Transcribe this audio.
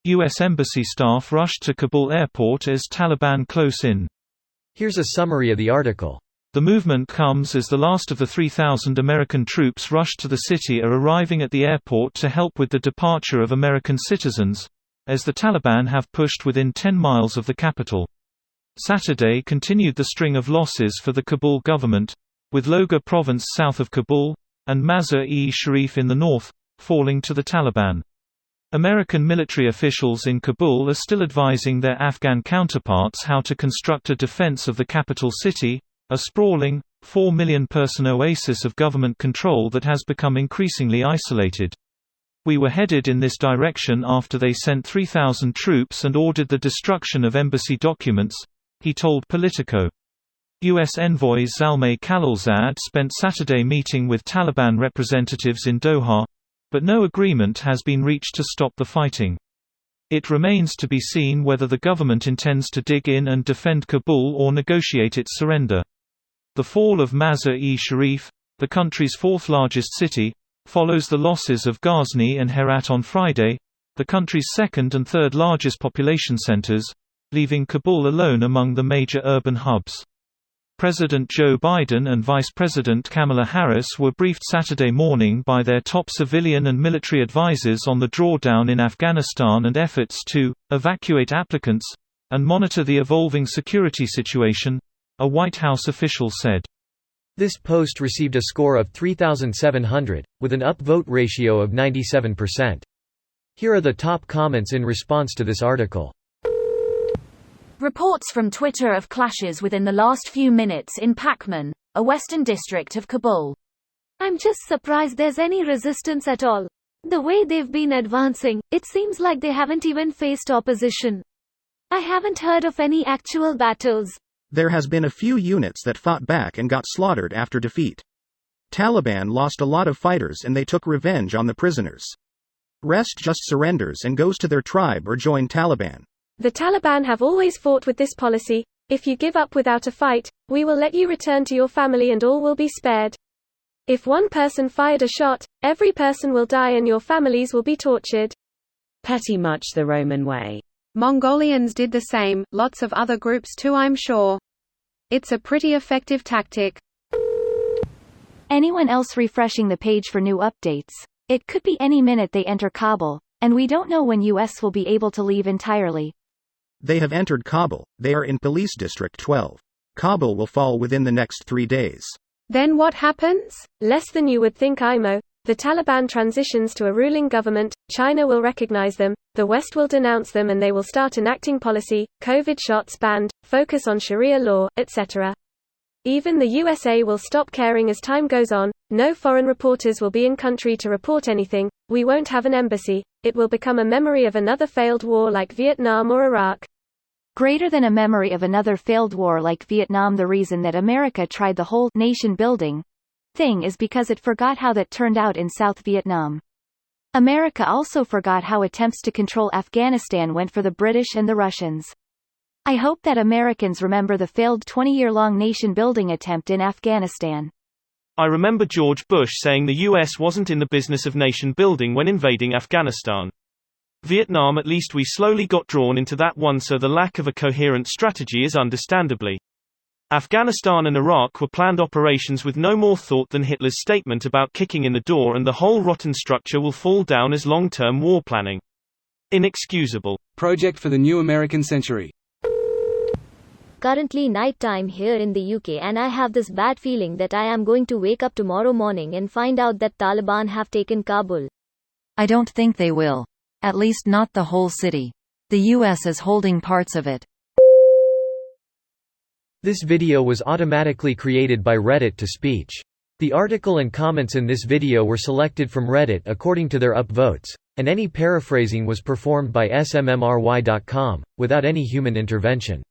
U.S. Embassy staff rushed to Kabul airport as Taliban close in. Here's a summary of the article. The movement comes as the last of the 3,000 American troops rushed to the city are arriving at the airport to help with the departure of American citizens, as the Taliban have pushed within 10 miles of the capital. Saturday continued the string of losses for the Kabul government, with Logar province south of Kabul, and Mazar-e-Sharif in the north, falling to the Taliban. American military officials in Kabul are still advising their Afghan counterparts how to construct a defense of the capital city, a sprawling, 4 million-person oasis of government control that has become increasingly isolated. We were headed in this direction after they sent 3,000 troops and ordered the destruction of embassy documents, he told Politico. U.S. envoy Zalmay Khalilzad spent Saturday meeting with Taliban representatives in Doha, but no agreement has been reached to stop the fighting. It remains to be seen whether the government intends to dig in and defend Kabul or negotiate its surrender. The fall of Mazar-e-Sharif, the country's fourth-largest city, follows the losses of Ghazni and Herat on Friday, the country's second and third largest population centers, leaving Kabul alone among the major urban hubs. President Joe Biden and Vice President Kamala Harris were briefed Saturday morning by their top civilian and military advisors on the drawdown in Afghanistan and efforts to evacuate applicants and monitor the evolving security situation, a White House official said. This post received a score of 3,700, with an upvote ratio of 97%. Here are the top comments in response to this article. Reports from Twitter of clashes within the last few minutes in Pakman, a western district of Kabul. I'm just surprised there's any resistance at all. The way they've been advancing, it seems like they haven't even faced opposition. I haven't heard of any actual battles. There has been a few units that fought back and got slaughtered after defeat. Taliban lost a lot of fighters and they took revenge on the prisoners. Rest just surrenders and goes to their tribe or join Taliban. The Taliban have always fought with this policy: if you give up without a fight, we will let you return to your family and all will be spared. If one person fired a shot, every person will die and your families will be tortured. Pretty much the Roman way. Mongolians did the same, lots of other groups too, I'm sure. It's a pretty effective tactic. Anyone else refreshing the page for new updates? It could be any minute they enter Kabul, and we don't know when US will be able to leave entirely. They have entered Kabul, they are in Police District 12. Kabul will fall within the next 3 days. Then what happens? Less than you would think, IMO. The Taliban transitions to a ruling government, China will recognize them, the West will denounce them and they will start enacting policy, COVID shots banned, focus on Sharia law, etc. Even the USA will stop caring as time goes on, no foreign reporters will be in country to report anything, we won't have an embassy, it will become a memory of another failed war like Vietnam or Iraq. Greater than a memory of another failed war like Vietnam. The reason that America tried the whole nation-building thing is because it forgot how that turned out in South Vietnam. America also forgot how attempts to control Afghanistan went for the British and the Russians. I hope that Americans remember the failed 20-year-long nation-building attempt in Afghanistan. I remember George Bush saying the US wasn't in the business of nation-building when invading Afghanistan. Vietnam, at least we slowly got drawn into that one, so the lack of a coherent strategy is understandably. Afghanistan and Iraq were planned operations with no more thought than Hitler's statement about kicking in the door, and the whole rotten structure will fall down as long-term war planning. Inexcusable. Project for the new American century. Currently night time here in the UK, and I have this bad feeling that I am going to wake up tomorrow morning and find out that Taliban have taken Kabul. I don't think they will. At least not the whole city. The US is holding parts of it. This video was automatically created by Reddit to speech. The article and comments in this video were selected from Reddit according to their upvotes, and any paraphrasing was performed by smmry.com, without any human intervention.